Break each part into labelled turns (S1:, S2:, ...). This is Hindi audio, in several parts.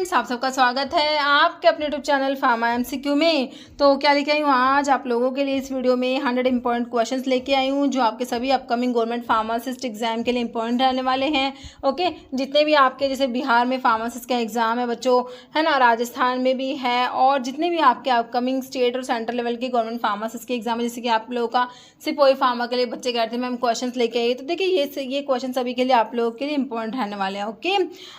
S1: फ्रेंड्स, आप सबका स्वागत है आपके अपने यूट्यूब चैनल फार्मा एमसीक्यू में। तो क्या लेके आई हूँ आज आप लोगों के लिए इस वीडियो में 100 इंपॉर्टेंट क्वेश्चंस लेके आई हूँ जो आपके सभी अपकमिंग गवर्नमेंट फार्मासिस्ट एग्जाम के लिए इंपॉर्टेंट रहने वाले हैं। ओके, जितने भी आपके जैसे बिहार में फार्मासिस्ट का एग्जाम है बच्चों, है ना, राजस्थान में भी है, और जितने भी आपके अपकमिंग स्टेट और सेंट्रल लेवल के गवर्नमेंट फार्मासिस्ट के एग्जाम है, जैसे कि आप लोगों का सिपोही फार्मा के लिए बच्चे कह रहे थे मैम क्वेश्चन लेके आई, तो देखिए ये क्वेश्चन सभी के लिए आप लोगों के लिए इंपॉर्टेंट रहने वाले हैं। ओके,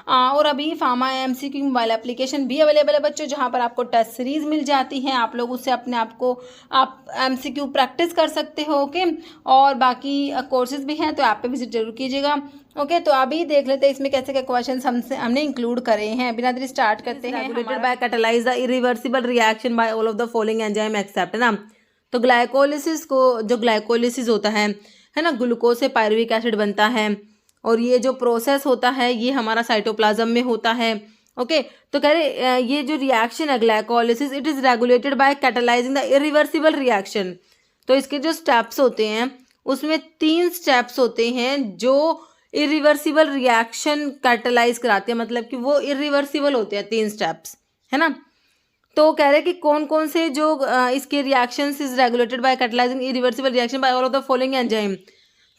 S1: और अभी फार्मा एमसीक्यू मोबाइल एप्लीकेशन भी अवेलेबल है बच्चों, जहां पर आपको टेस्ट सीरीज मिल जाती हैं, आप लोग उससे अपने आप को आप एमसीक्यू प्रैक्टिस कर सकते हो। ओके, और बाकी कोर्सेज भी हैं, तो ऐप पे विजिट जरूर कीजिएगा। ओके, तो अभी देख लेते हैं इसमें कैसे क्या क्वेश्चन हमने इंक्लूड करे हैं। बिना देरी स्टार्ट करते हैं।
S2: Regulated by catalyse the irreversible reaction by all of the following enzyme except, है ना। तो ग्लाइकोलिसिस को, जो ग्लाइकोलिसिस होता है ना, ग्लूकोज से पायरुविक एसिड बनता है, और ये जो प्रोसेस होता है ये हमारा साइटोप्लाज्म में होता है। ओके, तो कह रहे ये जो रिएक्शन है glycolysis, it is regulated by catalysing the irreversible reaction. तो इसके जो स्टेप्स होते हैं उसमें 3 स्टेप्स होते हैं जो इरिवर्सिबल रिएक्शन कैटालाइज कराते हैं, मतलब कि वो इरिवर्सिबल होते हैं 3 स्टेप्स, है ना। तो कह रहे कि कौन कौन से जो इसके reactions is regulated by catalysing irreversible reaction by all of the following enzyme.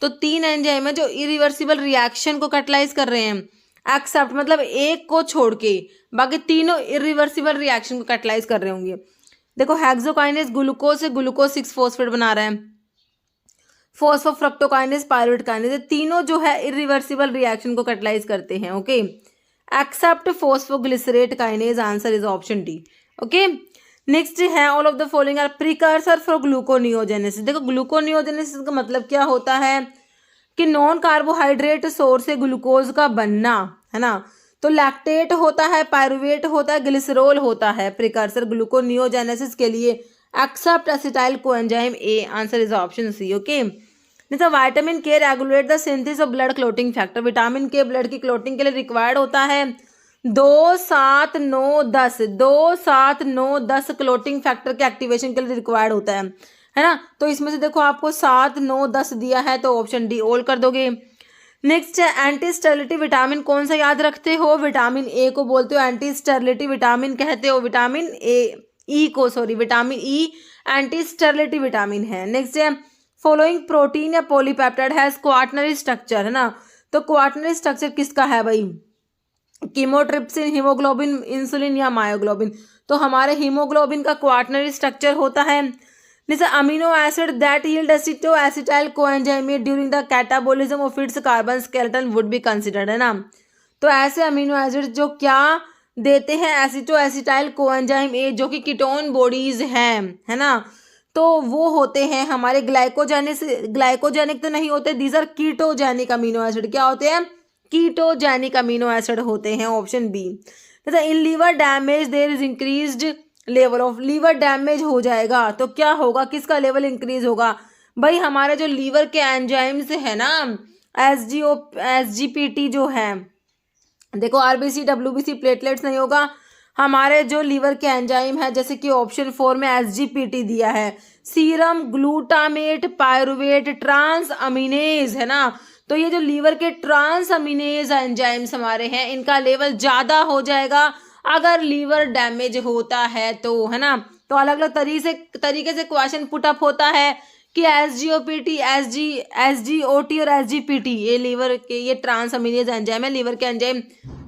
S2: तो 3 एंजाइम है जो इरिवर्सिबल रिएक्शन को कैटालाइज कर रहे हैं, एक्सेप्ट मतलब एक को छोड़ के, बाकी तीनों इरिवर्सिबल रिएक्शन को कैटालाइज कर रहे होंगे। देखो, हेक्सोकाइनेज ग्लूकोज से ग्लूकोज 6 फॉस्फेट बना रहा है, फॉस्फोफ्रक्टोकाइनेज पायरुवेट काइनेज, तीनों जो है इरिवर्सिबल रिएक्शन को कैटालाइज करते हैं। Okay, except phosphoglycerate kinase, answer is option D. Okay, next है all of the following are precursor for gluconeogenesis. देखो, ग्लूकोनियोजेनेसिस का मतलब क्या होता है कि नॉन कार्बोहाइड्रेट सोर्स से ग्लूकोज का बनना, है ना। तो लैक्टेट होता है, पायरुवेट होता है, ग्लिसरॉल होता है प्रिकर्सर ग्लूकोनियोजेनेसिस के लिए, except acetyl coenzyme A, answer is option C. Okay, जैसे vitamin K regulate the synthesis of blood clotting factor. Vitamin K blood की क्लोटिंग के लिए रिक्वायर्ड होता है 2, 7, 9, 10, 2, 7, 9, 10 क्लोटिंग फैक्टर के एक्टिवेशन के लिए रिक्वायर्ड होता है ना। तो इसमें से देखो आपको 7, 9, 10 दिया है, तो ऑप्शन डी ऑल कर दोगे। नेक्स्ट है एंटी स्टेरिलिटी विटामिन, कौन सा याद रखते हो? विटामिन ए को बोलते हो एंटी स्टेरिलिटी विटामिन कहते हो, विटामिन ई को, sorry, vitamin E anti sterility vitamin है। नेक्स्ट है फॉलोइंग प्रोटीन या पॉलीपेप्टाइड हैज क्वाटरनरी स्ट्रक्चर, है ना। तो क्वाटरनरी स्ट्रक्चर किसका है भाई? कीमोट्रिप्सिन, हीमोग्लोबिन, इंसुलिन या मायोग्लोबिन। तो हमारे हीमोग्लोबिन का क्वाटरनरी स्ट्रक्चर होता है। जैसे amino acid that yield एसिटो acetyl coenzyme during the catabolism of its carbon skeleton would be considered, है ना। तो ऐसे अमीनो एसिड जो क्या देते हैं एसिटो एसिटाइल कोएंजाइम ए, जो कि कीटोन बॉडीज हैं, है ना। तो वो होते हैं हमारे ग्लाइकोजेनिक तो नहीं होते, these are ketogenic amino acid. क्या होते हैं? कीटोजेनिक अमीनो एसिड होते हैं, option B. In liver damage there is increased level of, liver damage हो जाएगा तो क्या होगा, किसका लेवल इंक्रीज होगा भाई? हमारे जो लीवर के एंजाइम्स है ना, एसजीपीटी जो है, देखो आरबीसी डब्ल्यूबीसी प्लेटलेट्स नहीं होगा, हमारे जो लीवर के एंजाइम है, जैसे कि ऑप्शन 4 में एसजीपीटी दिया है, सीरम ग्लूटामेट पायरुवेट ट्रांस अमीनेज, है ना। तो ये जो लीवर के ट्रांस अमीनेज एंजाइम्स हमारे हैं, इनका लेवल ज़्यादा हो जाएगा अगर लीवर डैमेज होता है, तो, है ना। तो अलग अलग तरीके से क्वेश्चन पुट अप होता है कि एसजीओपीटी, एसजीओटी और एसजीपीटी, ये लीवर के ये ट्रांस अमीनेज एंजाइम है, लीवर के एंजाइम,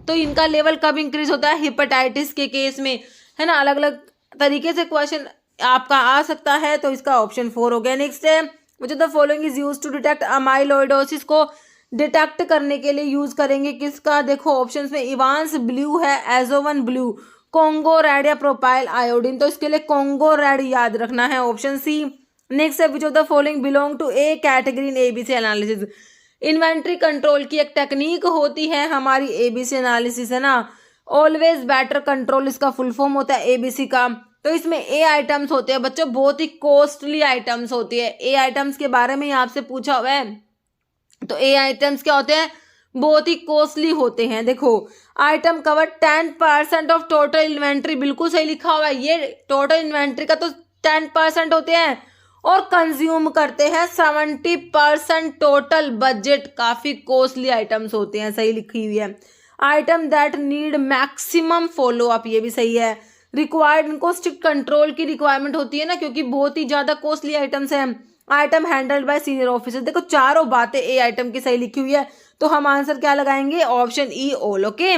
S2: तो इनका लेवल कब इंक्रीज होता है? हेपेटाइटिस के केस में, है ना। अलग अलग तरीके से क्वेश्चन आपका आ सकता है, तो इसका ऑप्शन 4 हो गया। नेक्स्ट है which the following is use to detect amyloidosis, को डिटेक्ट करने के लिए यूज करेंगे किसका? देखो ऑप्शंस में इवांस ब्लू है, एजोवन ब्लू, कोंगो रेड या प्रोपाइल आयोडीन। तो इसके लिए कोंगो रेड याद रखना है, ऑप्शन सी। नेक्स्ट है which of the following belong to A category in ABC analysis. Inventory control की एक टेक्निक होती है हमारी एबीसी एनालिसिस, है ना। ऑलवेज बेटर कंट्रोल इसका फुल फॉर्म होता है एबीसी का। तो इसमें ए आइटम्स होते हैं बच्चों, बहुत ही कॉस्टली आइटम्स होती है। ए आइटम्स के बारे में आपसे पूछा हुआ है, तो ए आइटम्स क्या होते हैं? बहुत ही कॉस्टली होते हैं। देखो, item cover 10% of total inventory, बिल्कुल सही लिखा हुआ है, ये टोटल इन्वेंट्री का तो 10% होते हैं, और कंज्यूम करते हैं 70% टोटल बजट। काफी कॉस्टली आइटम्स होते हैं, सही लिखी हुई है। Item that need maximum follow up, ये भी सही है। रिक्वायर्ड, इनको स्ट्रिक्ट कंट्रोल की रिक्वायरमेंट होती है ना, क्योंकि बहुत ही ज्यादा कॉस्टली आइटम्स हैं। Item handled by senior officer, देखो चारों बातें ए आइटम की सही लिखी हुई है, तो हम आंसर क्या लगाएंगे, option E all. Okay,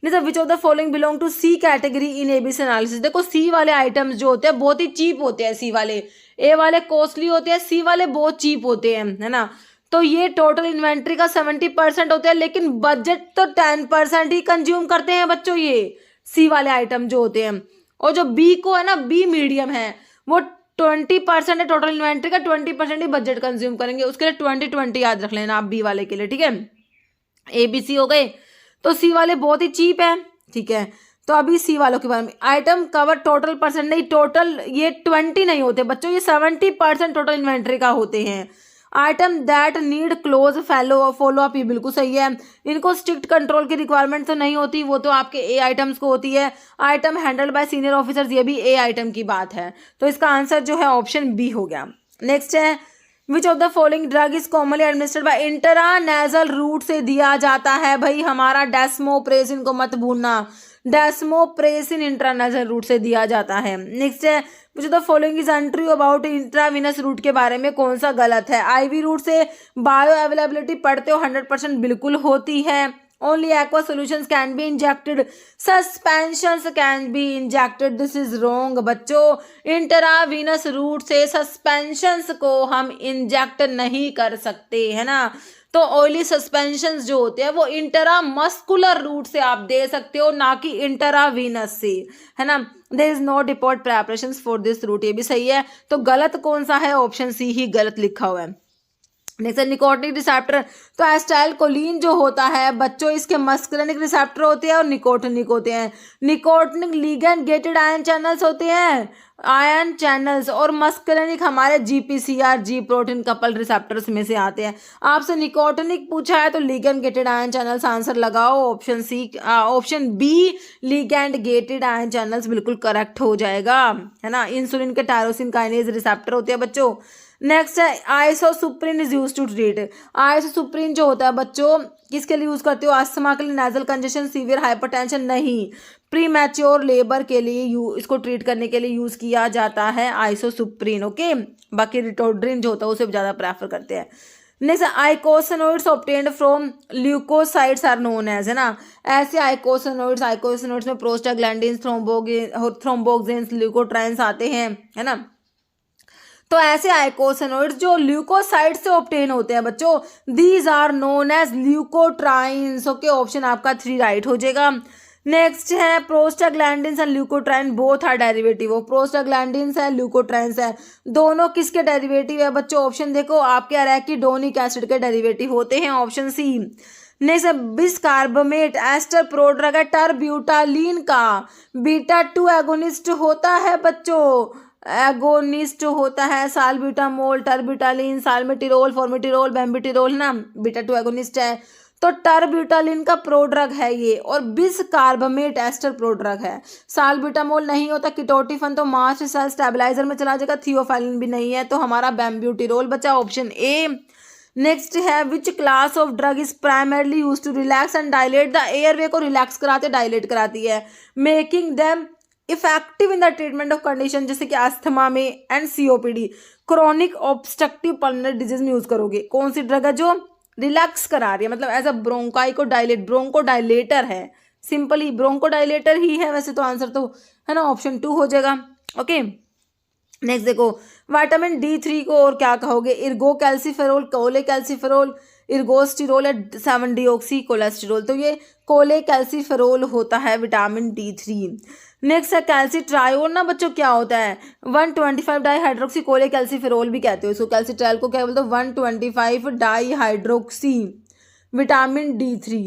S2: which of the following belong to C category in ABC analysis, देखो सी वाले आइटम्स जो होते हैं बहुत ही चीप होते हैं, सी वाले, ए वाले कॉस्टली होते हैं, सी वाले बहुत चीप होते हैं, है ना। तो ये टोटल इन्वेंट्री का 70% होता है, लेकिन बजट तो 10% ही कंज्यूम करते हैं बच्चों, ये सी वाले आइटम जो होते हैं। और जो बी को है ना, बी मीडियम है, वो 20% है टोटल इन्वेंट्री का, 20% ही बजट कंज्यूम करेंगे, उसके लिए 20-20 याद रख लेना आप बी वाले के लिए, ठीक है। ए बी सी हो गए, तो सी वाले बहुत ही चीप है, ठीक है। तो अभी सी वालों के बारे में, आइटम कवर टोटल परसेंट नहीं, टोटल ये 20 नहीं होते बच्चों, ये 70% टोटल इन्वेंट्री का होते हैं। Item that need close follow up, ये बिल्कुल सही है। इनको स्ट्रिक्ट कंट्रोल की रिक्वायरमेंट तो नहीं होती, वो तो आपके ए आइटम्स को होती है। Item handled by senior officers, ये भी ए आइटम की बात है, तो इसका आंसर जो है ऑप्शन बी हो गया। नेक्स्ट है, which of the following drug is commonly administered by intranasal root से दिया जाता है, भाई हमारा डेस्मोप्रेसिन को मत भूलना, डेस्मोप्रेसिन इंट्रानेजल रूट से दिया जाता है। नेक्स्ट है, which of the following is untrue about intravenous route, के बारे में कौन सा गलत है। आईवी रूट से बायो अवेलेबिलिटी पढ़ते हो 100% बिल्कुल होती है। Only aqua solutions can be injected, suspensions can be injected, this is wrong बच्चों। इंट्रावीनस रूट से सस्पेंशंस को हम इंजेक्ट नहीं कर सकते, है ना। तो ऑयली सस्पेंशंस जो होते हैं वो इंट्रामस्कुलर रूट से आप दे सकते हो, ना कि इंट्रावीनस से, है ना। There is no depot preparations for this route, ये भी सही है। तो गलत कौन सा है, ऑप्शन सी ही गलत लिखा हुआ है। नेक्स्ट है निकोटिनिक रिसेप्टर, तो एस्टाइलकोलिन जो होता है बच्चों, इसके मस्कुलिनिक रिसेप्टर होते हैं और निकोटिनिक होते हैं। Nicotinic ligand gated ion channels होते हैं, आयन चैनल्स, और मस्कुलिनिक हमारे GPCR G protein couple receptors में से आते हैं। आपसे निकोटिनिक पूछा है तो ligand gated ion channels answer लगाओ, option C, option B ligand gated ion channels बिल्कुल करेक्ट हो जाएगा, है ना। इंसुलिन के टायरोसिन काइनेज रिसेप्टर होते हैं बच्चों। नेक्स्ट है आइसोसुप्रीन इज यूज टू ट्रीट, आइसोसुप्रीन जो होता है बच्चों किसके लिए यूज करते हो, अस्थमा के लिए, नेजल कंजेशन, सीवियर हाइपरटेंशन नहीं, प्री मैच्योर लेबर के लिए इसको ट्रीट करने के लिए यूज किया जाता है आइसोसुप्रीन। ओके, बाकी रिटोड्रिन जो होता है उसे ज़्यादा प्रेफर करते हैं। Next eicosanoids obtained from leukocytes are known as, है ना। ऐसे आइकोसनोइड्स में प्रोस्टाग्लैंडिन्स, थ्रोम्बोक्सिन्स, ल्यूकोट्राइन्स आते हैं, है ना। तो ऐसे आइकोसनोइड्स जो ल्यूकोसाइड से ऑब्टेन होते हैं बच्चों, these are known as leukotrienes. Okay, option आपका 3 राइट हो जाएगा। नेक्स्ट है prostaglandins and leukotriene both are derivative, prostaglandins है, ल्यूकोट्राइन्स है, दोनों किसके डेरिवेटिव है बच्चों, ऑप्शन देखो आपके अरेकिडोनिक एसिड के डेरिवेटिव होते हैं, ऑप्शन सी। नेक्स्ट है बिस्कार्बमेट एस्टर प्रोड्रग है टर्ब्यूटालीन का बीटा 2 एगोनिस्ट होता है बच्चों, एगोनिस्ट होता है साल्ब्यूटामोल, टर्ब्यूटालिन, साल्मेटिरोल, फॉर्मेटिरोल, बेम्बिटिरोल ना, बीटा 2 एगोनिस्ट है। तो टर्ब्यूटालिन का प्रोड्रग है ये, और बिस्कार्बमेट एस्टर प्रोड्रग है। साल्ब्यूटामोल नहीं होता, कीटोटिफन तो मास्ट सेल स्टेबलाइजर में चला जाएगा, थियोफाइलिन भी नहीं है, तो हमारा बेम्ब्यूटिरोल बचा, ऑप्शन ए। नेक्स्ट है which class of drug is primarily use to relax and dilate the airway, को रिलैक्स कराते डायलेट कराती है, making them effective in the treatment of condition जैसे कि अस्थमा में and COPD, chronic obstructive pulmonary disease में यूज करोगे। कौन सी ड्रग है जो रिलैक्स करा रही है, मतलब एज अ ब्रोंकाई को डायलेट, ब्रोंको डायलेटर है, सिंपली ब्रोंको डायलेटर ही है वैसे तो, आंसर तो है ना ऑप्शन 2 हो जाएगा। ओके, नेक्स्ट देखो विटामिन D3 को और क्या कहोगे, इर्गो कैल्सीफेरोल, कोले कैल्सीफेरोल, इर्गोस्टिरोल या 7-डीऑक्सी कोलेस्टेरोल, तो ये कोले कैल्सीफेरोल होता है विटामिन D3। नेक्स्ट है कैल्सीट्रायोल ना बच्चों, क्या होता है 125 डाईहाइड्रोक्सी कोले कैल्सीफेरोल भी कहते हो इसको, कैल्सीट्रायोल को क्या बोलते हो 125 डाईहाइड्रोक्सी विटामिन D3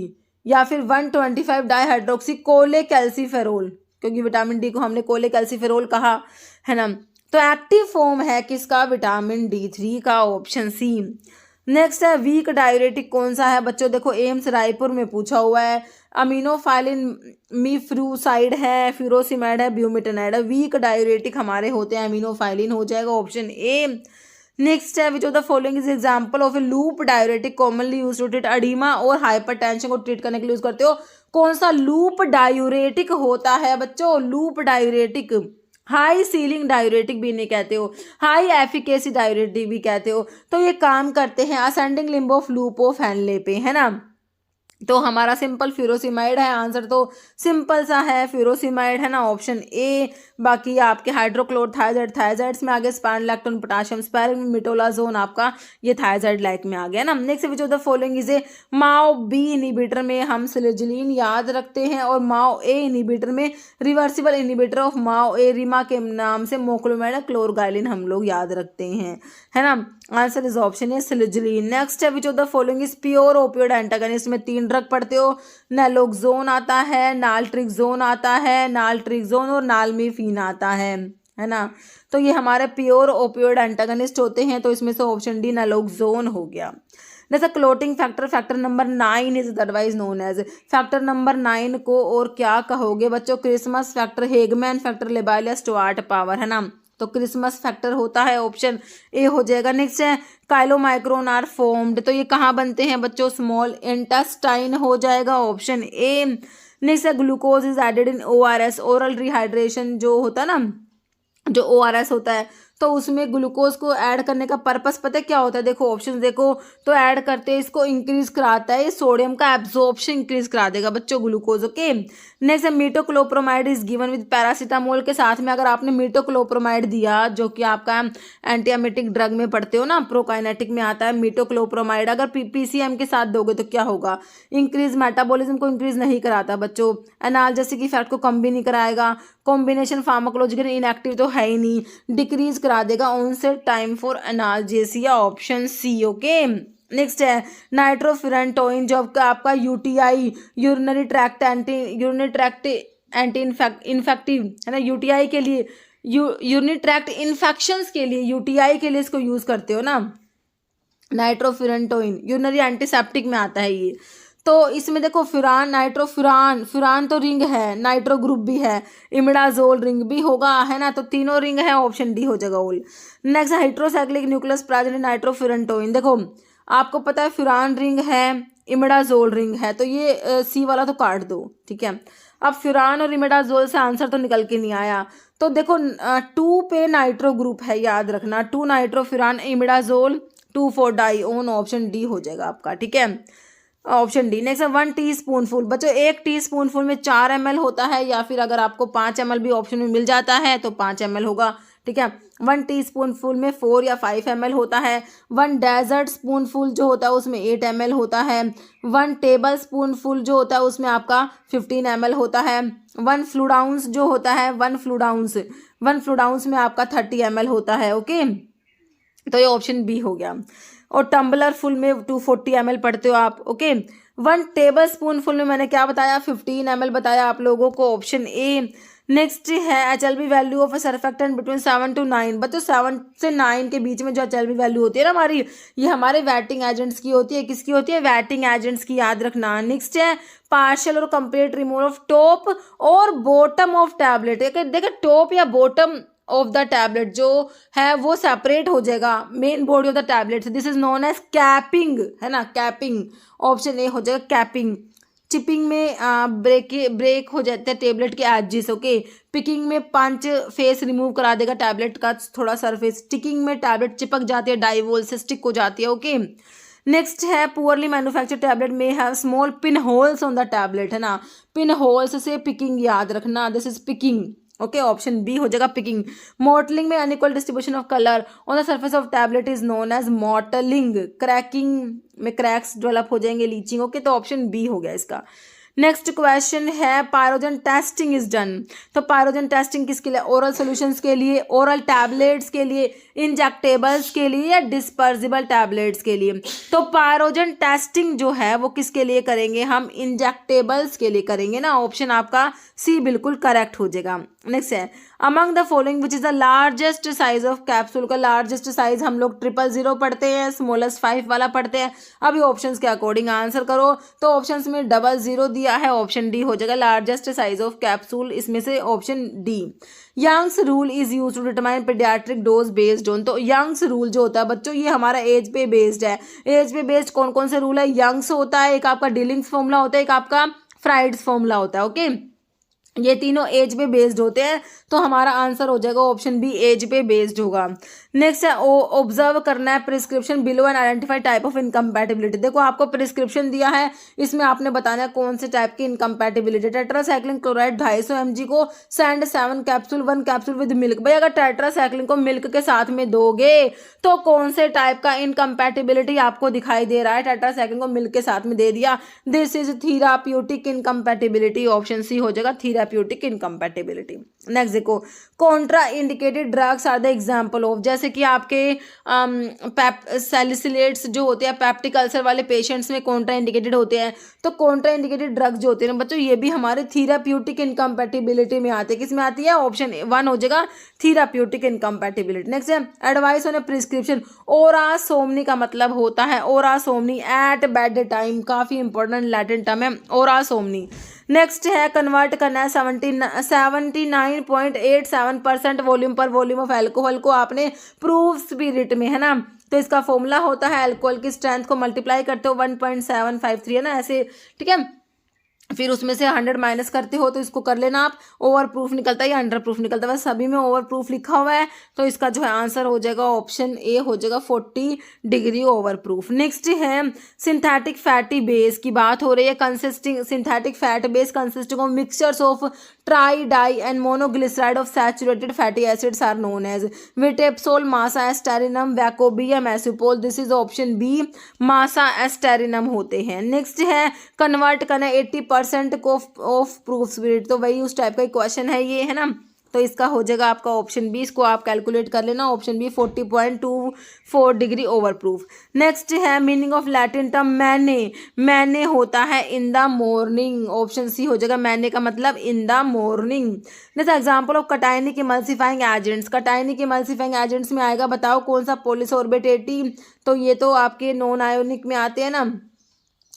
S2: या फिर 125 डाईहाइड्रोक्सी कोले कैल्सीफेरोल, क्योंकि विटामिन डी को हमने कोले कैल्सीफेरोल कहा है ना। तो एक्टिव फॉर्म है किसका, विटामिन D3 का, ऑप्शन सी। नेक्स्ट है वीक डायरेटिक कौन सा है बच्चों, देखो एम्स रायपुर में पूछा हुआ है, अमीनोफाइलिन, मीफ्रूसाइड है, फ्यूरोसिमाइड है, ब्यूमिटेनाइड है। वीक डायरेटिक हमारे होते हैं अमीनोफाइलिन हो जाएगा, ऑप्शन ए। नेक्स्ट है which of the following is example of a loop diuretic commonly use to treat oedema और हाइपरटेंशन को ट्रीट करने के लिए यूज करते हो। कौन सा लूप डायूरेटिक होता है बच्चों? Loop diuretic, high ceiling diuretic भी नहीं कहते हो, हाई एफिकेसी डायूरेटिक भी कहते हो। तो ये काम करते हैं ascending limb of loop of Henle पे, है ना। तो हमारा सिंपल फ्यूरोसिमाइड है, आंसर तो सिंपल सा है, फ्यूरोसिमाइड है ना, ऑप्शन ए। बाकी आपके हाइड्रोक्लोरथायजाइड, थायजाइड्स में आ गए स्पाइनोलैक्टोन, पोटाशियम स्पायरमिटोलाजोन, आपका ये थायजाइड लाइक में आ गया ना। Next which of the following is a MAO B inhibitor में हम सिलेजिलिन याद रखते हैं और माओ ए इनिबिटर में reversible inhibitor of MAO A RIMA के नाम से मोक्लोमैड क्लोरगाइलिन हम लोग याद रखते हैं, है ना। Answer is option A selegiline. Next है which of the following is pure opioid antagonist में 3 ड्रग पढ़ते हो, नैलोक्सोन आता है, नाल्ट्रिक्सोन आता है, नाल्ट्रिक्सोन और नालमीफिन आता है ना। तो ये हमारे प्योर ओपियोइड एंटागनिस्ट होते हैं, तो इसमें से ऑप्शन डी नैलोक्सोन हो गया। जैसे clotting factor, factor number 9 is otherwise known as, factor number 9 को और क्या कहोगे बच्चों? क्रिसमस फैक्टर, हेगमैन फैक्टर, लेबालिया स्टुअर्ट पावर, है ना। तो क्रिसमस फैक्टर होता है, ऑप्शन ए हो जाएगा। नेक्स्ट है काइलोमाइक्रोन आर फॉर्म्ड, तो ये कहाँ बनते हैं बच्चों? स्मॉल इंटेस्टाइन हो जाएगा, ऑप्शन ए। नेक्स्ट है glucose is added in ORS, oral rehydration जो होता है ना, जो ORS होता है, तो उसमें ग्लूकोज को ऐड करने का पर्पस पता है क्या होता है? देखो ऑप्शन देखो, तो ऐड करते हैं इसको इंक्रीज कराता है, ये सोडियम का एब्जॉर्प्शन इंक्रीज करा देगा बच्चों ग्लूकोज, ओके। नेक्स्ट है मीटोक्लोप्रोमाइड इज गिवन विद पैरासीटामोल के साथ में अगर आपने मीटोक्लोप्रोमाइड दिया, जो कि आपका एंटीएमेटिक ड्रग में पढ़ते हो ना, प्रोकाइनेटिक में आता है मीटोक्लोप्रोमाइड, अगर PCM के साथ दोगे तो क्या होगा? इंक्रीज मेटाबॉलिज्म को इंक्रीज नहीं कराता बच्चों, एनाल्जेसिक इफेक्ट को कम भी नहीं कराएगा, कॉम्बिनेशन फार्माकोलॉजिकल इनएक्टिव तो है ही नहीं, डिक्रीज करा देगा onset time for analgesia, option C, okay. Next है नाइट्रोफिरेंटोइन, जो आपका UTI urinary tract anti infective है ना, UTI के लिए, यूरिनरी ट्रैक्ट इन्फेक्शंस के लिए, UTI के लिए इसको यूज करते हो ना, नाइट्रोफिरेंटोइन यूरिनरी एंटीसेप्टिक में आता है ये। तो इसमें देखो फुरान, फुरान तो रिंग है, नाइट्रो ग्रुप भी है, इमिडाजोल रिंग भी होगा, है ना। तो तीनों रिंग है, ऑप्शन डी हो जाएगा all. Next heterocyclic nucleus present in nitrofurantoin, देखो आपको पता है फुरान रिंग है, इमिडाजोल रिंग है, तो ये सी वाला तो काट दो, ठीक है। अब फुरान और इमिडाजोल से आंसर तो निकल के नहीं आया, तो देखो 2 पे नाइट्रो ग्रुप है, याद रखना, 2 नाइट्रोफुरान इमिडाजोल, 2 4 डाइओन, ऑप्शन डी हो जाएगा आपका, ठीक है, ऑप्शन डी। नेक्स्ट 1 टीस्पूनफुल, बच्चों 1 टीस्पूनफुल में 4 ml होता है, या फिर अगर आपको 5 ml भी ऑप्शन में मिल जाता है तो 5 ml होगा, ठीक है। 1 टीस्पूनफुल में 4 या 5 ml होता है, 1 डेजर्ट स्पूनफुल जो होता है उसमें 8 ml होता है, 1 टेबल स्पूनफुल जो होता है उसमें आपका 15 ml होता है, 1 फ्लूडाउंस जो होता है, 1 फ्लूडाउंस में आपका 30 ml होता है, ओके। तो ये ऑप्शन बी हो गया। और टम्बलर फुल में 240 ml पढ़ते हो आप, ओके। 1 टेबल स्पून फुल में मैंने क्या बताया? 15 ml बताया आप लोगों को, ऑप्शन ए। नेक्स्ट है HLB value of a surfactant between 7 to 9, बच्चों 7 से 9 के बीच में जो HLB वैल्यू होती है ना हमारी, ये हमारे वैटिंग एजेंट्स की होती है। किसकी होती है? वैटिंग एजेंट्स की, याद रखना। नेक्स्ट है पार्शियल और कंप्लीट रिमूवल ऑफ टॉप और बॉटम ऑफ टैबलेट। देखिए टॉप या बॉटम ऑफ द टैबलेट जो है वो सेपरेट हो जाएगा main body of the tablet, this is known as capping, है ना, कैपिंग, ऑप्शन ए हो जाएगा कैपिंग। चिपिंग में ब्रेक हो जाते हैं टेबलेट के एजेस, ओके। पिकिंग में पंच फेस रिमूव करा देगा टैबलेट का थोड़ा सरफेस। स्टिकिंग में टैबलेट चिपक जाती है, डाइवोल से स्टिक हो जाती है, ओके। नेक्स्ट है पुअरली मैन्युफैक्चर्ड टैबलेट में have small pin holes on the tablet, है ना, पिन होल्स से पिकिंग याद रखना, this is picking, okay, option B हो जाएगा पिकिंग। मॉटलिंग में unequal distribution of colour on the surface of tablet is known as mottling. Cracking में क्रैक्स डेवलप हो जाएंगे, लीचिंग, ओके, तो ऑप्शन बी हो गया इसका। नेक्स्ट क्वेश्चन है पायरोजन टेस्टिंग इज डन, तो पायरोजन टेस्टिंग किसके लिए? ओरल सॉल्यूशंस के लिए, ओरल टैबलेट्स के लिए, इंजेक्टेबल्स के लिए या डिस्पर्सिबल टैबलेट्स के लिए? तो पायरोजन टेस्टिंग जो है वो किसके लिए करेंगे? हम इंजेक्टेबल्स के लिए करेंगे ना, ऑप्शन आपका सी बिल्कुल करेक्ट हो जाएगा। नेक्स्ट है among the following which is the largest size of capsule, का लार्जेस्ट साइज हम लोग 000 पढ़ते हैं, स्मॉलेस्ट 5 वाला पढ़ते हैं। अभी ऑप्शंस के अकॉर्डिंग आंसर करो, तो ऑप्शंस में 00 दिया है, ऑप्शन डी हो जाएगा लार्जेस्ट साइज ऑफ कैप्सूल, इसमें से option D. Young's rule is use to determine paediatric dose based on, तो यंग्स रूल जो होता है बच्चों ये हमारा एज पे बेस्ड है। एज पे बेस्ड कौन कौन से रूल है, यंग्स होता है, एक आपका डिलिंग्स फॉर्मूला होता है, एक आपका फ्राइड्स फॉर्मूला होता है। ओके, ये तीनों एज पे बेस्ड होते हैं, तो हमारा आंसर हो जाएगा ऑप्शन बी, एज पे बेस्ड होगा। नेक्स्ट है ऑब्जर्व करना है prescription below and identify type of incompatibility. देखो आपको प्रिस्क्रिप्शन दिया है, इसमें आपने बताना है कौन से टाइप की इनकम्पैटिबिलिटी। टेट्रासाइक्लिन क्लोराइड 250 mg को send 7 capsule 1 capsule with milk. भाई अगर टेट्रासाइक्लिन को मिल्क के साथ में दोगे तो कौन से टाइप का इनकम्पैटिबिलिटी आपको दिखाई दे रहा है, टेट्रासाइक्लिन को मिल्क के साथ में दे दिया, this is therapeutic incompatibility, option C हो जाएगा थेराप्यूटिक इनकम्पैटिबिलिटी। नेक्स्ट देखो contraindicated drugs are the example of, जैसे कि आपके सैलिसिलेट्स जो होते हैं पैप्टिक अल्सर वाले पेशेंट्स में कॉन्ट्रा इंडिकेटेड होते हैं, तो कॉन्ट्रा इंडिकेटेड ड्रग्स जो होते हैं बच्चों ये भी हमारे थेराप्यूटिक इनकम्पैटिबिलिटी में आते हैं। किस में आती है, ऑप्शन 1 हो जाएगा थेराप्यूटिक इनकम्पैटिबिलिटी। नेक्स्ट है एडवाइस ऑन ए प्रिस्क्रिप्शन ओरा सोमनी का मतलब होता है ओरा सोमनी एट बेड टाइम, काफी इंपॉर्टेंट लैटिन टर्म है ओरा सोमनी। नेक्स्ट है कन्वर्ट करना है 79.87% वॉल्यूम पर वॉल्यूम ऑफ एल्कोहल को आपने प्रूफ स्पिरिट में, है ना, तो इसका फॉर्मूला होता है एल्कोहल की स्ट्रेंथ को मल्टीप्लाई करते हो 1.753 है ना ऐसे, ठीक है, फिर उसमें से 100 माइनस करते हो तो इसको कर लेना आप, ओवर प्रूफ निकलता है या अंडर प्रूफ निकलता है, बस सभी में ओवर प्रूफ लिखा हुआ है, तो इसका जो है आंसर हो जाएगा ऑप्शन ए हो जाएगा 40 डिग्री ओवर प्रूफ। नेक्स्ट है सिंथेटिक फैटी बेस की बात हो रही है, consisting synthetic fat base consisting of mixtures of tri di and monoglyceride of saturated fatty acids are known as Witepsol, Massa Estarinum, वैकोबियम, एसिपोल, this is option B Massa Estarinum होते हैं। नेक्स्ट है कन्वर्ट करना 80% को ऑफ प्रूफ स्पिरिट, तो वही उस टाइप का क्वेश्चन है ये, है ना, तो इसका हो जाएगा आपका ऑप्शन बी, इसको आप कैलकुलेट कर लेना, option B 40.24 degree over proof. Next है meaning of Latin term mane, mane होता है in the morning, option C हो जाएगा मैने का मतलब in the morning. Next example of cationic emulsifying agents, cationic emulsifying agents में आएगा बताओ कौन सा, पॉलीसॉर्बेट 80, तो ये तो आपके नॉन आयोनिक में आते हैं ना,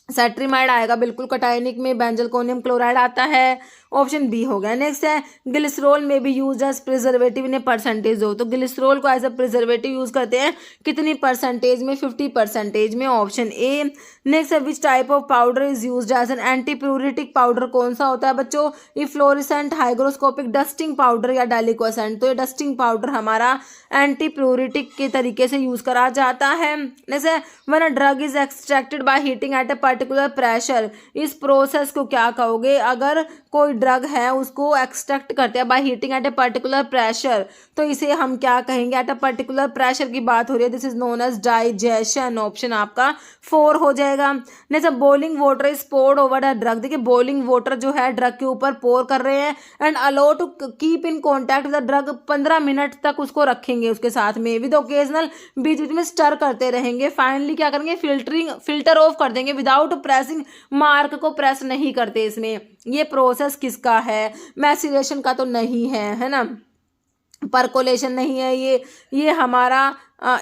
S2: सेट्रीमाइड आएगा बिल्कुल कटायनिक में, बेंजलकोनियम क्लोराइड आता है, ऑप्शन बी हो गया। नेक्स्ट है ग्लिसरॉल में भी use as preservative in a percentage हो, तो ग्लिसरॉल को एज अ प्रिजर्वेटिव यूज करते हैं कितनी परसेंटेज में, 50% में, ऑप्शन ए। नेक्स्ट है which type of powder is use as an antipruritic powder, कौन सा होता है बच्चों, इफ्लोरेसेंट, हाइग्रोस्कोपिक, डस्टिंग पाउडर या डेलिक्वेसेंट, तो ये डस्टिंग पाउडर हमारा एंटी प्यूरिटिक के तरीके से यूज करा जाता है। नेक्स्ट है when a drug is extracted by heating at a particular pressure, इस प्रोसेस को क्या कहोगे, अगर कोई ड्रग है उसको एक्सट्रैक्ट करते हैं bye heating eight a particular pressure, तो इसे हम क्या कहेंगे, एट अ पर्टिकुलर प्रेशर की बात हो रही है, this is known as digestion, option आपका 4 हो जाएगा। Next boiling water is poured over the drug, देखिए बॉइलिंग वाटर जो है ड्रग के ऊपर पोर कर रहे हैं, and allow to keep in contact the drug, 15 minute तक उसको रखेंगे उसके साथ में, विद ओकेजनल बीच बीच में स्टर करते रहेंगे, फाइनली क्या करेंगे फिल्टर ऑफ कर देंगे विदाउट प्रेसिंग, मार्क को प्रेस नहीं करते इसमें, ये प्रोसेस किसका है, मैसिलेशन का तो नहीं है ना, परकोलेशन नहीं है, ये हमारा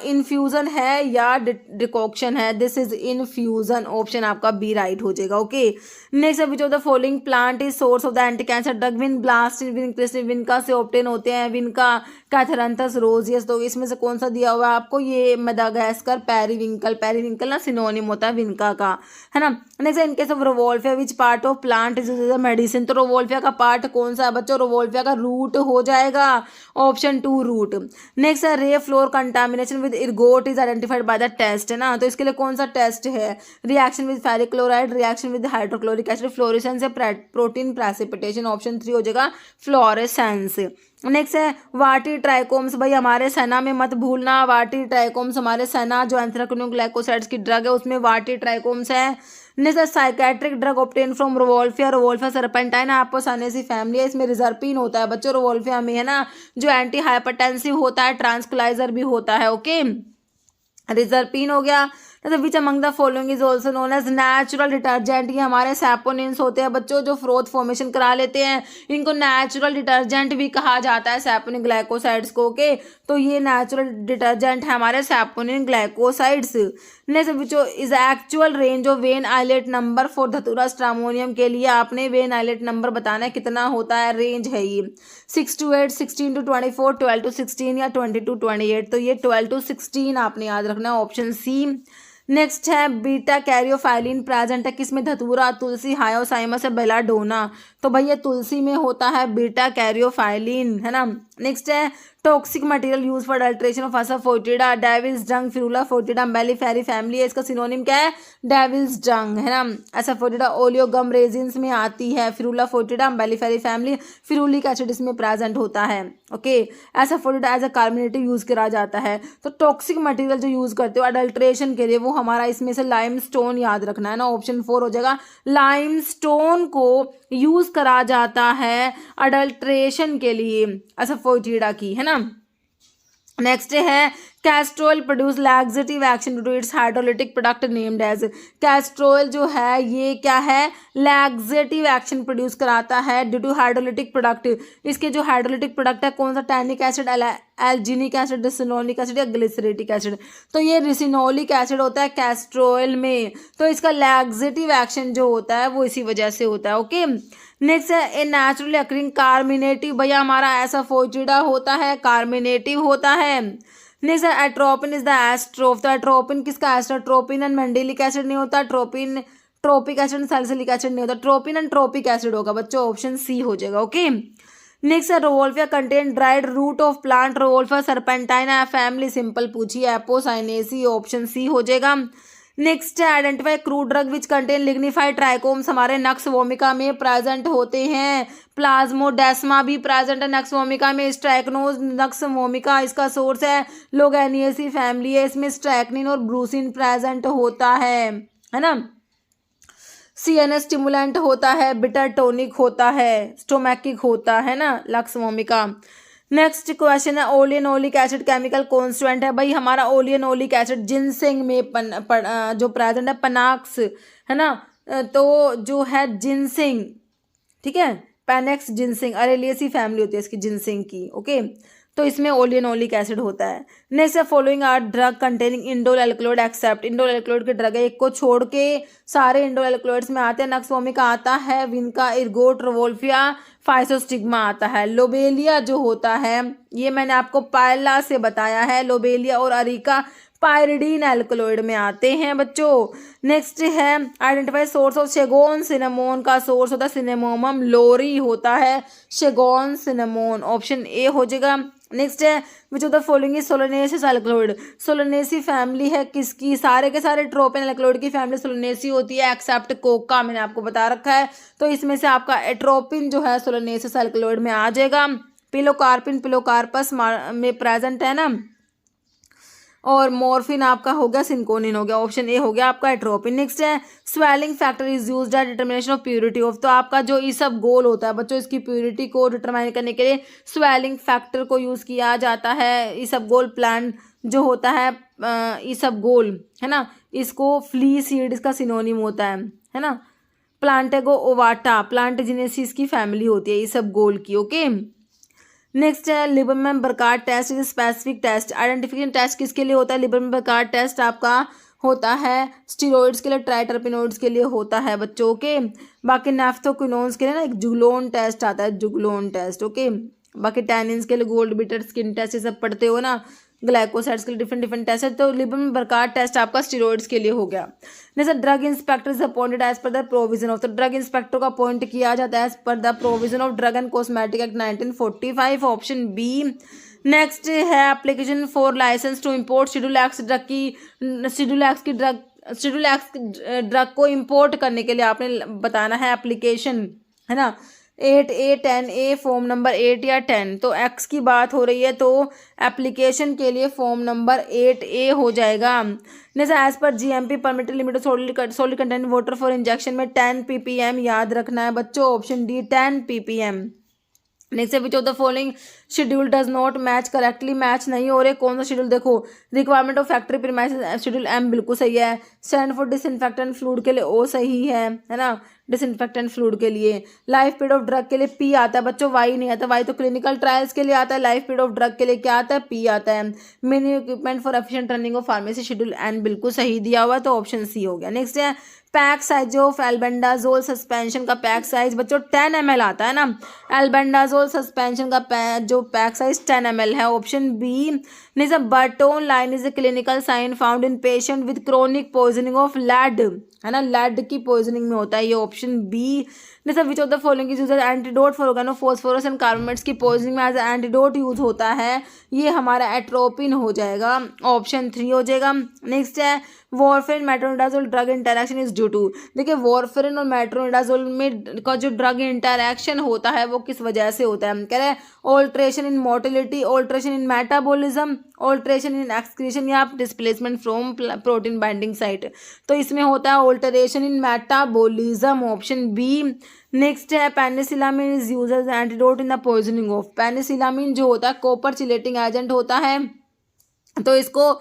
S2: इन्फ्यूज़न है या डिकॉक्शन है, दिस इज इन्फ्यूज़न, ऑप्शन आपका बी राइट हो जाएगा। Okay next which of the following plant is source of the anti cancer drug, vinblastine, vincristine, vinca से ऑब्टेन होते हैं, विनका, कैथरंथस रोजियस, तो इसमें से कौन सा दिया हुआ है आपको, ये मेडागास्कर, पेरीविंकल, पेरीविंकल ना सिनोनिम होता है विनका का, है ना। Next in case of rauvolfia which part of plant is medicine, तो रोवोल्फिया का पार्ट कौन सा है बच्चों, रोवोल्फिया का रूट हो जाएगा, ऑप्शन 2 रूट। नेक्स्ट है rye flour contamination with ergot is identified by the test, है ना, तो इसके लिए कौन सा टेस्ट है, reaction with ferric chloride, reaction with hydrochloric acid, fluorescence या प्रोटीन प्रेसिपिटेशन, ऑप्शन 3 हो जाएगा फ्लोरेसेंस। नेक्स्ट है वाटी ट्राइकोम्स, भाई हमारे सेना में मत भूलना, वाटी ट्राइकोम्स हमारे सेना जो एंथ्राक्नोग्लाइकोसाइड्स की ड्रग है उसमें वाटी ट्राइकोम्स है। Next psychiatric drug obtain from Rauwolfia, Rauwolfia serpentina Apocynaceae family है, इसमें रिजर्पिन होता है बच्चों रोवोल्फिया में, है ना, जो एंटी हाइपरटेंसिव होता है, ट्रांसक्लाइजर भी होता है। ओके रिजर्पिन हो गया। जैसे which among the following is also known as natural detergent. ये हमारे सैपोनिन्स होते हैं बच्चों, जो फ्रोथ फॉर्मेशन करा लेते हैं, इनको नेचुरल डिटर्जेंट भी कहा जाता है, सैपोनिन ग्लाइकोसाइड्स को। ओके, तो ये नेचुरल डिटर्जेंट है हमारे saponin glycosides. Next which is actual range of vein islet number for Datura stramonium के लिए आपने वेन आइलेट नंबर बताना है कितना होता है, रेंज है ये 6 to 8, 16 to 24, 12 to 16 या 20 to 28। तो ये 12 to 16 आपने याद रखना है, ऑप्शन सी। नेक्स्ट है बीटा कैरियोफाइलिन प्रेजेंट है किसमें, धतूरा, तुलसी, हायोसाइमस या बेलाडोना। तो भैया तुलसी में होता है बीटा कैरियोफाइलिन, है ना। नेक्स्ट है toxic material use for adulteration of asafoetida, devil's dung, Ferula foetida, Umbelliferae family है, इसका सिनोनिम क्या है, डेविल्स डंग, है ना। असाफोइटिडा ओलियोगम रेजिन्स में आती है, Ferula foetida Umbelliferae family, ferulic acid इसमें प्रेजेंट होता है। Okay, asafoetida as a carminative use करा जाता है। तो टॉक्सिक मटेरियल जो यूज करते हो अडल्ट्रेशन के लिए वो हमारा इसमें से लाइमस्टोन याद रखना है ना, ऑप्शन 4 हो जाएगा। लाइमस्टोन को यूज करा जाता है अडल्ट्रेशन के लिए असाफोइटिडा की, है ना। नेक्स्ट है castor oil produce laxative action due to its hydrolytic product named as. Castor oil जो है ये क्या है, लैक्सेटिव एक्शन प्रोड्यूस कराता है ड्यू टू हाइड्रोलिटिक प्रोडक्ट। इसके जो हाइड्रोलिटिक प्रोडक्ट है कौन सा, tannic acid, alginic acid, ricinoleic acid या ग्लिसरेटिक एसिड। तो ये रिसिनोलिक एसिड होता है कैस्ट्रोल में, तो इसका लैक्सेटिव एक्शन जो होता है वो इसी वजह से होता है। ओके, नेक्स्ट है ए नेचुरली अकरिंग कार्मिनेटिव, भैया हमारा एसाफोइटिडा होता है, कार्मिनेटिव होता है। नेक्स्ट है एट्रोपिन इज द एस्ट्रोफ। तो एट्रोपिन किसका एस्टर, ट्रोपिन एंड मेंडेलिक एसिड नहीं होता, tropine trophic acid and salicylic acid नहीं होता, ट्रोपिन एंड ट्रोपिक एसिड होगा बच्चों, ऑप्शन सी हो जाएगा। ओके, नेक्स्ट है rauwolfia contain dried root of plant, rauwolfia serpentina family, simple पूछिए एपोसाइनेसी, ऑप्शन सी हो जाएगा। नेक्स्ट है identify crude drug which contain lignified trichomes, हमारे नक्स वोमिका में प्रेजेंट होते हैं। प्लाज्मोडेस्मा भी प्रेजेंट है नक्स वोमिका में, स्ट्राइकनोज नक्स वोमिका इसका सोर्स है, लोगैनिएसी फैमिली है, इसमें स्ट्राइकनिन और ब्रूसिन प्रेजेंट होता है ना। CNS स्टिमुलेंट होता है, बिटर टोनिक होता है, स्टोमैकिक होता है ना, लक्स वोमिका। नेक्स्ट क्वेश्चन है ओलियनोलिक एसिड केमिकल कॉन्स्टिट्यूएंट है, भाई हमारा ओलियनोलिक एसिड जिनसिंग में जो प्रेजेंट है, पनाक्स है ना। तो जो है जिनसिंग, ठीक है, पैनेक्स जिनसिंग, अरेलिएसी फैमिली होती है इसकी जिनसिंग की। ओके, तो इसमें ओलियनोलिक एसिड होता है। नेक्स्ट है following are drug containing indole alkaloid except, indole alkaloid के ड्रग है, एक को छोड़ के सारे इंडोल एल्कलॉइड्स में आते हैं। नक्स वोमिका आता है, विनका, इर्गोट, रोवोल्फिया, फाइसोस्टिग्मा आता है। लोबेलिया जो होता है ये मैंने आपको पायला से बताया है, लोबेलिया और अरिका पायरिडीन एल्कलॉइड में आते हैं बच्चों। नेक्स्ट है आइडेंटिफाई सोर्स ऑफ शेगोन सिनेमोन, का सोर्स होता है सिनेमोमम लोरी होता है, शेगोन सिनेमोन, ऑप्शन ए हो जाएगा। नेक्स्ट है which of the following is solanaceous alkaloid, Solanaceae family है किसकी, सारे के सारे ट्रोपिन एल्कलॉइड की फैमिली सोलोनेसी होती है एक्सेप्ट कोका, मैंने आपको बता रखा है। तो इसमें से आपका एट्रोपिन जो है सोलोनेसिस एल्कलॉइड में आ जाएगा। पिलोकार्पिन पिलोकार्पस में प्रेजेंट है ना, और मॉर्फिन आपका हो गया सिंकोनिन हो गया, ऑप्शन ए हो गया आपका एट्रोपिन। नेक्स्ट है swelling factor is used eight determination of purity of, तो आपका जो ईसब गोल होता है बच्चों, इसकी प्यूरिटी को डिटरमाइन करने के लिए स्वेलिंग फैक्टर को यूज किया जाता है। ईसब गोल प्लांट जो होता है ईसब गोल है ना, इसको फ्ली सीड इसका सिनोनिम होता है ना। प्लांटेगो ओवाटा प्लांट जिनेसिस की फैमिली होती है ईसब गोल की। ओके, नेक्स्ट है Liebermann Burchard test is specific test, identification test किसके लिए होता है, लिबरमैन बर्कार्ड टेस्ट आपका होता है स्टीरॉइड्स के लिए, ट्राइटरपिनोइड्स के लिए होता है बच्चों। ओके, बाकी नेफ्थोक्विनोन्स के लिए ना एक जुगलोन टेस्ट आता है, जुगलोन टेस्ट। ओके, बाकी टैनिन्स के लिए गोल्ड बिटर स्किन टेस्ट ये सब पढ़ते हो ना, ग्लाइकोसाइड्स के लिए डिफरेंट डिफरेंट टेस्ट है। तो लिबरमैन बर्कार्ड टेस्ट आपका स्टीरॉइड्स के लिए हो गया। जैसे drug inspector is appointed as per the provision of, तो ड्रग इंस्पेक्टर को अपॉइंट किया जाता है as per the provision of drug and cosmetic act 1945, option B. Next है application for licence to import schedule act drug की, शेड्यूल एक्ट ड्रग को इम्पोर्ट करने के लिए आपने बताना है एप्लीकेशन, है ना। 8A 10A फॉर्म नंबर 8 या 10, तो एक्स की बात हो रही है तो एप्लीकेशन के लिए फॉर्म नंबर 8A हो जाएगा। जैसे एज पर GMP permitted limit solid content water for injection में 10 ppm याद रखना है बच्चों, ऑप्शन डी 10 ppm। नेक्स्ट है which of the following schedule does not match correctly, match नहीं हो रहे कौन सा शेड्यूल, देखो requirement of factory premises schedule M बिल्कुल सही है, स्टैंड फॉर डिसइंफेक्टेंट फ्लूइड के लिए ओ सही है ना, डिसइंफेक्टेंट फ्लूइड के लिए। लाइफ पीरियड ऑफ ड्रग के लिए पी आता है बच्चों, वाई नहीं आता, वाई तो क्लिनिकल ट्रायल्स के लिए आता है, लाइफ पीरियड ऑफ ड्रग के लिए क्या आता है, पी आता है। Minimum equipment for efficient running of pharmacy schedule N बिल्कुल सही दिया हुआ है, तो ऑप्शन सी हो गया। नेक्स्ट है pack size of albendazole suspension का पैक साइज बच्चों 10 ml आता है ना, एल्बेंडाजोल सस्पेंशन का जो पैक साइज 10 ml है, option B. Next Burton line is a clinical sign found in patient with chronic poisoning of lead, है ना, लेड की पॉइजनिंग में होता है, ये ऑप्शन बी। जैसे which of the following is use as antidote for organophosphorus and carbonates की पॉइजनिंग में एज एंटीडोट यूज होता है, ये हमारा एट्रोपिन हो जाएगा, ऑप्शन 3 हो जाएगा। नेक्स्ट है warfarin metronidazole drug interaction is due to, देखिए वॉरफेरिन और मेट्रोनिडाजोल में का जो ड्रग इंटरैक्शन होता है वो किस वजह से होता है, कह रहे हैं alteration in motility, alteration in metabolism, alteration in excretion या displacement from protein binding site, तो इसमें होता है alteration in metabolism, option B. Next है penicillamine is used as antidote in the poisoning of, penicillamine जो होता है कॉपर चिलेटिंग एजेंट होता है, तो इसको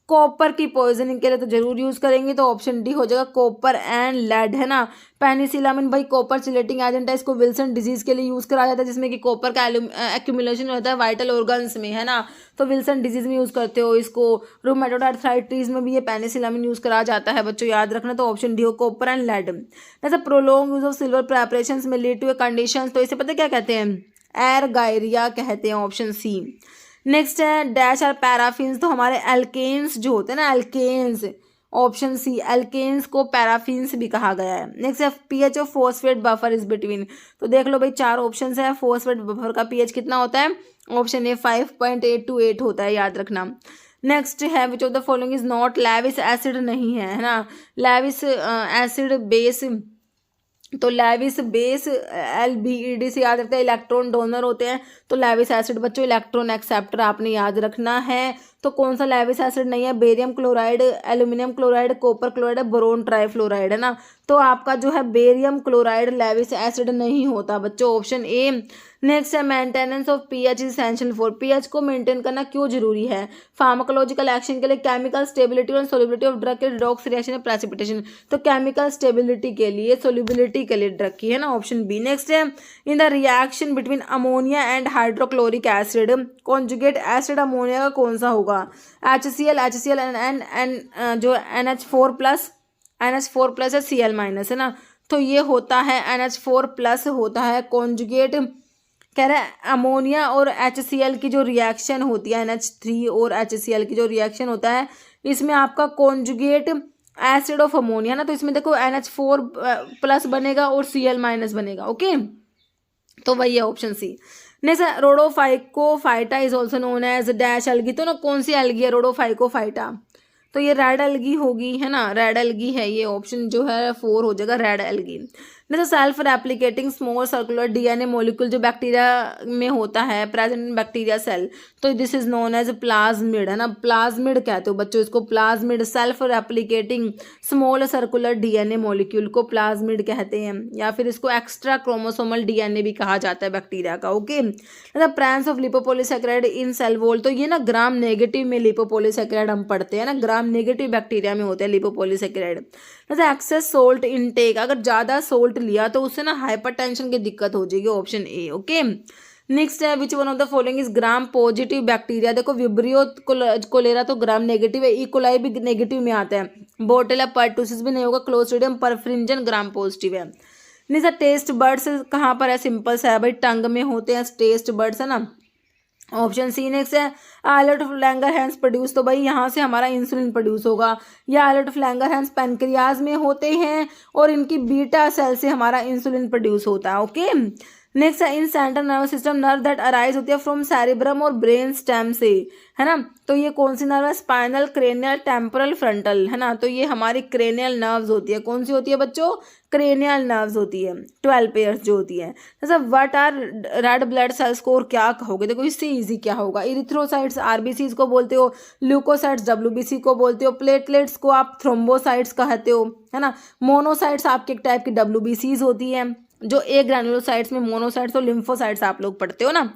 S2: कॉपर की पॉइजनिंग के लिए तो जरूर यूज करेंगे, तो ऑप्शन डी हो जाएगा कॉपर एंड लेड, है ना। पेनिसिलामिन भाई कॉपर चिलेटिंग एजेंट है, इसको विल्सन डिजीज के लिए यूज करा जाता है जिसमें कि कॉपर का एक्यूमुलेशन होता है वाइटल ऑर्गन्स में, है ना, तो विल्सन डिजीज में यूज करते हो इसको। रूमेटोइड आर्थराइटिस में भी ये पेनिसिलामिन यूज करा जाता है बच्चों, याद रखना, तो ऑप्शन डी हो कॉपर एंड लेड। जैसे prolong use of silver preparations में लीड टू ए कंडीशन, तो इसे पता क्या कहते हैं, एरगायरिया कहते हैं, ऑप्शन सी। नेक्स्ट है डैश और पैराफिन्स, तो हमारे एल्केन्स जो होते हैं ना, एल्केन्स, ऑप्शन सी, एल्केन्स को पैराफिन्स भी कहा गया है। नेक्स्ट है pH of phosphate buffer is between, तो देख लो भाई 4 ऑप्शन है, फॉस्फेट बफर का पीएच कितना होता है, ऑप्शन ए 5.8 to 8 होता है, याद रखना। नेक्स्ट है which of the following is not lavish acid नहीं है ना, लैविस एसिड बेस, तो लैविस बेस LBED से याद रखते हैं, इलेक्ट्रॉन डोनर होते हैं, तो लैविस एसिड बच्चों इलेक्ट्रॉन एक्सेप्टर आपने याद रखना है, तो कौन सा लैविस एसिड नहीं है, barium chloride, aluminium chloride, copper chloride, boron trifluoride, है ना, तो आपका जो है बेरियम क्लोराइड लैविस एसिड नहीं होता बच्चों, ऑप्शन ए। नेक्स्ट है maintenance of pH is essential for, pH को मेंटेन करना क्यों जरूरी है, फार्माकोलॉजिकल एक्शन के लिए, केमिकल स्टेबिलिटी और सोल्युबिलिटी ऑफ ड्रग के लिए, रिडॉक्स रिएक्शन या प्रेसिपिटेशन, तो केमिकल स्टेबिलिटी के लिए, सोल्युबिलिटी के लिए ड्रग की, है ना, ऑप्शन बी। नेक्स्ट है in the reaction between ammonia and hydrochloric acid conjugate acid ammonia का कौन सा होगा, HCl एंड जो NH4 प्लस है Cl माइनस, है ना, तो ये होता है NH4 प्लस होता है कॉन्जुगेट, कह रहे हैं अमोनिया और HCl की जो रिएक्शन होती है, NH3 और HCl की जो रिएक्शन होता है, इसमें आपका कॉन्जुगेट एसिड ऑफ अमोनिया ना, तो इसमें देखो NH4 प्लस बनेगा और Cl माइनस बनेगा, ओके, तो वही है option C. Next Rhodophycophyta is also known as dash algae, तो ना कौन सी एल्गी है रोडोफाइकोफाइटा, तो ये रेड एल्गी होगी, है ना, रेड एल्गी है, ये ऑप्शन जो है 4 हो जाएगा, रेड एल्गी। जैसे self replicating small circular DNA molecule जो बैक्टीरिया में होता है, प्रेजेंट इन बैक्टीरिया सेल, तो this is known as plasmid, है ना, प्लाज्मिड कहते हो बच्चों इसको, plasmid self replicating small circular DNA molecule को प्लाज्मिड कहते हैं, या फिर इसको एक्स्ट्रा क्रोमोसोमल डीएनए भी कहा जाता है बैक्टीरिया का, ओके। मतलब presence of lipopolysaccharide in cell wall, तो ये ना ग्राम नेगेटिव में लिपोपॉलीसैकेराइड हम पढ़ते हैं ना, ग्राम नेगेटिव बैक्टीरिया में होते हैं लिपोपॉलीसैकेराइड। जैसे एक्सेस सोल्ट इनटेक, अगर ज़्यादा सोल्ट लिया तो उससे ना हाइपरटेंशन की दिक्कत हो जाएगी, ऑप्शन ए, ओके। नेक्स्ट है which one of the following is gram positive bacteria, देखो विब्रियो कोलेरा तो ग्राम नेगेटिव है, इकोलाई भी नेगेटिव में आता है, बोटेला पर्टुसिस भी नहीं होगा, क्लोस्ट्रिडियम परफ्रिंजन ग्राम पॉजिटिव है। नहीं सर टेस्ट बर्ड्स कहाँ पर है, सिंपल सा है भाई, टंग में होते हैं टेस्ट बर्ड्स, है ना, ऑप्शन सी। नेक्स्ट है आइलेट ऑफ लैंगरहैंस प्रोड्यूस, तो भाई यहाँ से हमारा इंसुलिन प्रोड्यूस होगा, या आइलेट ऑफ लैंगरहैंस पैनक्रियाज में होते हैं और इनकी बीटा सेल से हमारा इंसुलिन प्रोड्यूस होता है, ओके। नेक्स्ट है in central nervous system nerve that arise होती है फ्रॉम सेरिब्रम और ब्रेन स्टेम से, है ना, तो ये कौन सी नर्व है, स्पाइनल, क्रेनियल, टेम्पोरल, फ्रंटल, है ना, तो ये हमारी क्रेनियल नर्व्स होती है, कौन सी होती है बच्चों, क्रेनियल नर्व्स होती है, 12 पेयर्स जो होती है। जैसे what are red blood cells को और क्या कहोगे, देखो इससे इजी क्या होगा, इरिथ्रोसाइट्स RBCs को बोलते हो, ल्यूकोसाइट्स WBC को बोलते हो, प्लेटलेट्स को आप थ्रोम्बोसाइट्स कहते हो, है ना, मोनोसाइट्स आपके एक टाइप की WBCs होती है, जो ए ग्रैन्युलोसाइट्स में मोनोसाइट्स और लिम्फोसाइट्स आप लोग पढ़ते हो ना।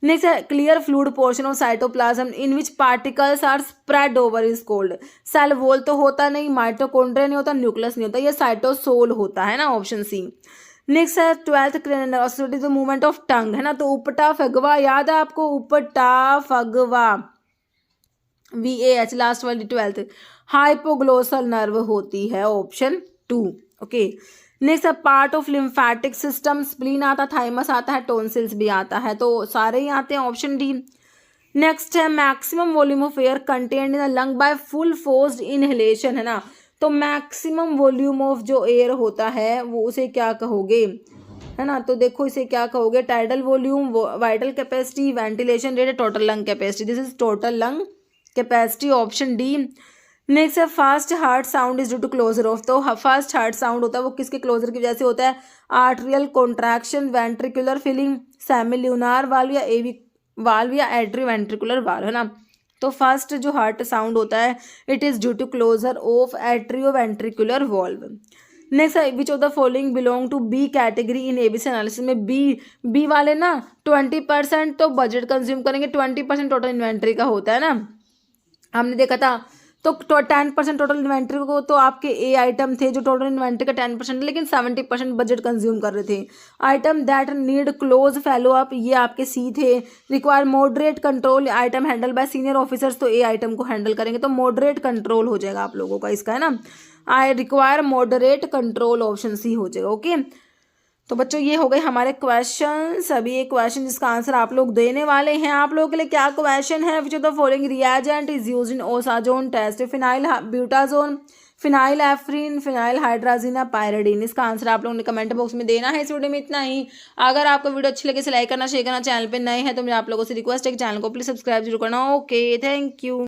S2: नेक्स्ट है clear fluid portion of cytoplasm in which particles are spread over is called. Cell wall तो होता नहीं, माइटोकॉन्ड्रिया नहीं होता, न्यूक्लियस नहीं होता, ये साइटोसोल होता है ना, ऑप्शन सी। नेक्स्ट है 12th cranial oscillatory the movement of tongue है ना, तो उपटा फगवा याद है आपको, उपटा फगवा VAH लास्ट वाली 12th हाइपोग्लोसल नर्व होती है, option 2। Okay next part of lymphatic system, spleen आता, थाइमस आता है, टोन्सिल्स भी आता है, तो सारे ही आते हैं, ऑप्शन डी। नेक्स्ट है maximum volume of air contained in the lung by full forced inhalation है ना, तो मैक्सिमम वॉल्यूम ऑफ जो एयर होता है वो उसे क्या कहोगे है ना, तो देखो इसे क्या कहोगे, tidal volume, vital capacity, ventilation rate, total lung capacity. This is total lung capacity, option D. Next है fast heart sound is due to closure of, तो फास्ट हार्ट साउंड होता है वो किसके क्लोजर की वजह से होता है, atrial contraction, ventricular filling, semilunar valve या एवी वाल्व या एट्री वेंट्रिकुलर वाल्व है ना, तो फर्स्ट जो हार्ट साउंड होता है it is due to closure of atrio ventricular valve. Next है which of the following belong to B category in ABC analysis में, बी वाले ना 20% तो बजट कंज्यूम करेंगे, 20% टोटल इन्वेंट्री का होता है ना, हमने देखा था, तो 10% टोटल इन्वेंट्री को तो आपके ए आइटम थे जो टोटल इन्वेंट्री का 10%, लेकिन 70% बजट कंज्यूम कर रहे थे। Item that need close follow up ये आपके सी थे। Require moderate control item handle bye senior officers, तो ए आइटम को हैंडल करेंगे, तो मॉडरेट कंट्रोल हो जाएगा आप लोगों का इसका है ना, I require moderate control, option C हो जाएगा। ओके तो बच्चों ये हो गए हमारे क्वेश्चन, सभी एक क्वेश्चन जिसका आंसर आप लोग देने वाले हैं। आप लोगों के लिए क्या क्वेश्चन है, which of the following reagent is used in osazone test, phenylbutazone, phenylephrine, phenylhydrazine, pyridine. इसका आंसर आप लोगों ने कमेंट बॉक्स में देना है। इस वीडियो में इतना ही। अगर आपको वीडियो अच्छी लगे तो लाइक करना, शेयर करना, चैनल पे नए हैं तो मैं आप लोगों से रिक्वेस्ट है कि चैनल को प्लीज सब्सक्राइब जरूर करना। Okay thank you.